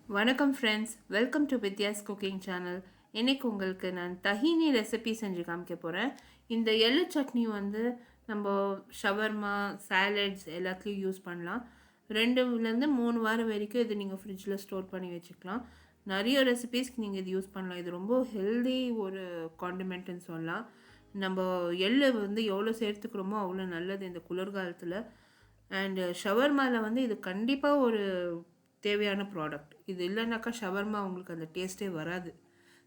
வணக்கம் friends, welcome to Vidyascooking channel. இன்றைக்கி உங்களுக்கு நான் தஹீனி ரெசிபி செஞ்சு காமிக்க போகிறேன். இந்த எள்ளு சட்னி வந்து நம்ம ஷவர்மா, சாலட்ஸ் எல்லாத்துலேயும் யூஸ் பண்ணலாம். 2லேருந்து 3 வாரம் வரைக்கும் இது நீங்கள் ஃப்ரிட்ஜில் ஸ்டோர் பண்ணி வச்சுக்கலாம். நிறைய ரெசிபீஸ்க்கு நீங்கள் இது யூஸ் பண்ணலாம். இது ரொம்ப ஹெல்தி ஒரு காண்டிமெண்ட்டுன்னு சொல்லலாம். நம்ம எள்ளு வந்து எவ்வளோ சேர்த்துக்கிறோமோ அவ்வளோ நல்லது இந்த குளிர்காலத்தில். அண்டு ஷவர்மாவில் வந்து இது கண்டிப்பாக ஒரு தேவையான ப்ராடக்ட். இது இல்லைனாக்கா ஷவர்மா உங்களுக்கு அந்த டேஸ்ட்டே வராது.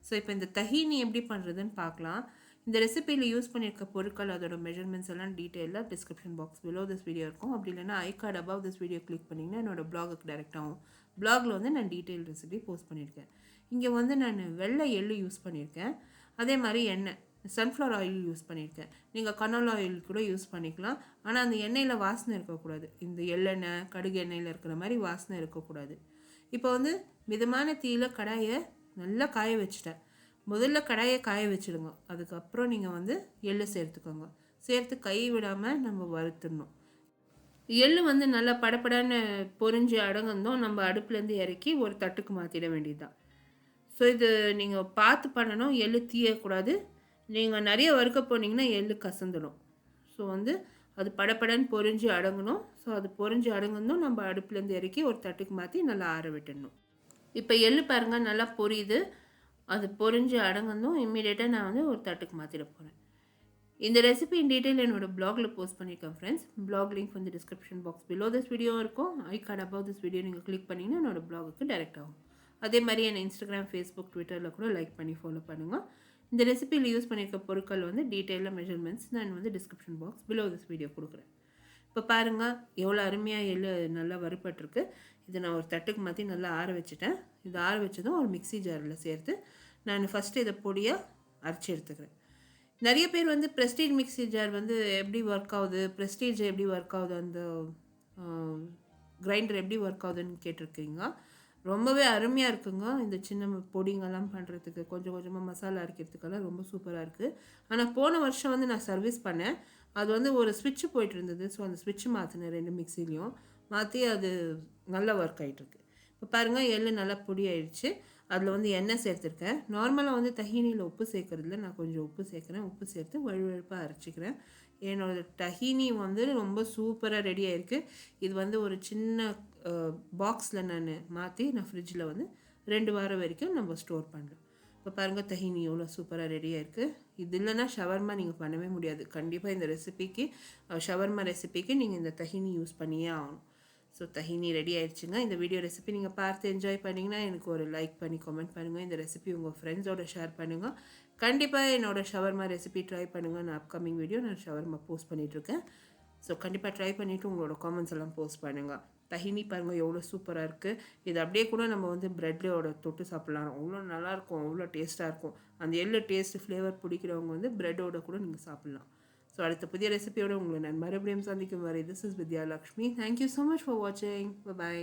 ஸோ இப்போ இந்த தஹீனி எப்படி பண்ணுறதுன்னு பார்க்கலாம். இந்த ரெசிபியில் யூஸ் பண்ணியிருக்க பொருட்கள், அதோட மெஷர்மெண்ட்ஸ் எல்லாம் டீட்டெயிலாக description box below this video இருக்கும். அப்படி இல்லைனா ஐ card above this video click பண்ணிங்கன்னா என்னோடய பிளாகுக்கு டைரெக்ட் ஆகும். பிளாகில் வந்து நான் டீட்டெயில் ரெசிபி போஸ்ட் பண்ணியிருக்கேன். இங்கே வந்து நான் வெள்ளை எள்ளு யூஸ் பண்ணியிருக்கேன். அதே மாதிரி எண்ணெய், சன்ஃப்ளவர் ஆயில் யூஸ் பண்ணியிருக்கேன். நீங்கள் கனோலா ஆயில் கூட யூஸ் பண்ணிக்கலாம். ஆனால் அந்த எண்ணெயில் வாசனை இருக்கக்கூடாது. இந்த எள்ளெண்ணெய், கடுகு எண்ணெயில் இருக்கிற மாதிரி வாசனை இருக்கக்கூடாது. இப்போ வந்து மிதமான தீயில கடாயை நல்லா காய வச்சுட்டேன். முதல்ல கடாயை காய வச்சுடுங்க. அதுக்கப்புறம் நீங்கள் வந்து எள்ளு சேர்த்துக்கோங்க. சேர்த்து கை விடாமல் நம்ம வறுத்துடணும். எள்ளு வந்து நல்லா படப்படான்னு பொரிஞ்சு அடங்கந்தோம் நம்ம அடுப்புலேருந்து இறக்கி ஒரு தட்டுக்கு மாற்றிட வேண்டியது தான். ஸோ இது நீங்கள் பார்த்து பண்ணணும். எள்ளு தீயக்கூடாது. நீங்கள் நிறைய வறுக்க போனீங்கன்னா எள்ளு கசந்துடும். ஸோ வந்து அது படப்படன்னு பொரிஞ்சு அடங்கணும். ஸோ அது பொரிஞ்சு அடங்கணும் நம்ம அடுப்புலேருந்து இறக்கி ஒரு தட்டுக்கு மாற்றி நல்லா ஆற விட்டுடணும். இப்போ எள்ளு பாருங்கள் நல்லா பொரியுது. அது பொரிஞ்சு அடங்கணும். இம்மீடியட்டாக நான் வந்து ஒரு தட்டுக்கு மாற்றிட போகிறேன். இந்த ரெசிபி இன் டீட்டெயில் என்னோட பிளாகில் போஸ்ட் பண்ணியிருக்கேன் ஃப்ரெண்ட்ஸ். பிளாக் லிங்க் வந்து description box below this video இருக்கும். I card above this video நீங்கள் கிளிக் பண்ணிங்கன்னா என்னோட பிளாகுக்கு டைரெக்ட் ஆகும். அதே மாதிரி என் இன்ஸ்டாகிராம், ஃபேஸ்புக், ட்விட்டரில் கூட லைக் பண்ணி ஃபாலோ பண்ணுங்கள். இந்த ரெசிபியில் யூஸ் பண்ணியிருக்க பொருட்கள் வந்து டீட்டெயிலாக மெஷர்மெண்ட்ஸ் நான் வந்து description box below this video கொடுக்குறேன். இப்போ பாருங்கள் எவ்வளோ அருமையாக எள்ளு நல்லா வறுப்பட்டிருக்கு. இதை நான் ஒரு தட்டுக்கு மாற்றி நல்லா ஆற வச்சுட்டேன். இது ஆற வச்சதும் ஒரு மிக்சி ஜாரில் சேர்த்து நான் ஃபஸ்ட்டு இதை பொடியாக அரைச்சி எடுத்துக்கிறேன். நிறைய பேர் வந்து ப்ரெஸ்டீஜ் மிக்சி ஜார் வந்து எப்படி ஒர்க் ஆகுது, ப்ரெஸ்டீஜ் எப்படி ஒர்க் ஆகுது, அந்த கிரைண்டர் எப்படி ஒர்க் ஆகுதுன்னு கேட்டிருக்கீங்க. ரொம்பவே அருமையாக இருக்குங்க. இந்த சின்ன பொடிங்கெல்லாம் பண்ணுறதுக்கு, கொஞ்சம் கொஞ்சமாக மசாலா அரைக்கிறதுக்கெல்லாம் ரொம்ப சூப்பராக இருக்குது. ஆனால் போன வருஷம் வந்து நான் சர்வீஸ் பண்ணேன். அது வந்து ஒரு ஸ்விட்ச்சு போய்ட்டு இருந்தது. ஸோ அந்த ஸ்விட்ச் மாற்றினேன் 2 மிக்சிலையும் மாற்றி அது நல்லா ஒர்க் ஆகிட்டுருக்கு. இப்போ பாருங்கள் எள்ளு நல்லா பொடி ஆயிடுச்சு. அதில் வந்து எண்ணெய் சேர்த்துருக்கேன். நார்மலாக வந்து தஹீனியில் உப்பு சேர்க்குறதுல நான் கொஞ்சம் உப்பு சேர்க்குறேன். உப்பு சேர்த்து வழுவழுப்பாக அரைச்சிக்கிறேன். என்னோடய தஹீனி வந்து ரொம்ப சூப்பராக ரெடி ஆகிருக்கு. இது வந்து ஒரு சின்ன பாக்ஸில் நான் மாற்றி நான் ஃப்ரிட்ஜில் வந்து 2 வாரம் வரைக்கும் நம்ம ஸ்டோர் பண்ணலாம். இப்போ பாருங்கள் தஹீனி எவ்வளோ சூப்பராக ரெடியாக இருக்குது. இது இல்லைன்னா ஷவர்மா நீங்கள் பண்ணவே முடியாது. கண்டிப்பாக இந்த ரெசிபிக்கு, ஷவர்மா ரெசிபிக்கு நீங்கள் இந்த தஹீனி யூஸ் பண்ணியே ஆகணும். ஸோ தஹீனி ரெடி ஆயிடுச்சுங்க. இந்த வீடியோ ரெசிபி நீங்கள் பார்த்து என்ஜாய் பண்ணிங்கன்னா எனக்கு ஒரு லைக் பண்ணி கமெண்ட் பண்ணுங்கள். இந்த ரெசிபி உங்கள் ஃப்ரெண்ட்ஸோட ஷேர் பண்ணுங்கள். கண்டிப்பாக என்னோடய ஷவர்மா ரெசிபி ட்ரை பண்ணுங்கள். நான் அப்கமிங் வீடியோ நான் ஷவர்மா போஸ்ட் பண்ணிகிட்ருக்கேன். ஸோ கண்டிப்பாக ட்ரை பண்ணிவிட்டு உங்களோட காமெண்ட்ஸ் எல்லாம் போஸ்ட் பண்ணுங்கள். தஹீனி பாருங்கள் எவ்வளோ சூப்பராக இருக்குது. இது அப்படியே கூட நம்ம வந்து ப்ரெட்டோட தொட்டு சாப்பிட்லாம். அவ்வளோ நல்லாயிருக்கும், அவ்வளோ டேஸ்ட்டாக இருக்கும். அந்த எள்ளு டேஸ்ட் ஃப்ளேவர் பிடிக்கிறவங்க வந்து ப்ரெட்டோட கூட நீங்கள் சாப்பிட்லாம். ஸோ அடுத்த புதிய ரெசிபியோட உங்களை நான் மறுபடியும் சந்திக்கும் வரை this is Vidya Lakshmi. Thank you so much for வாட்சிங். பை.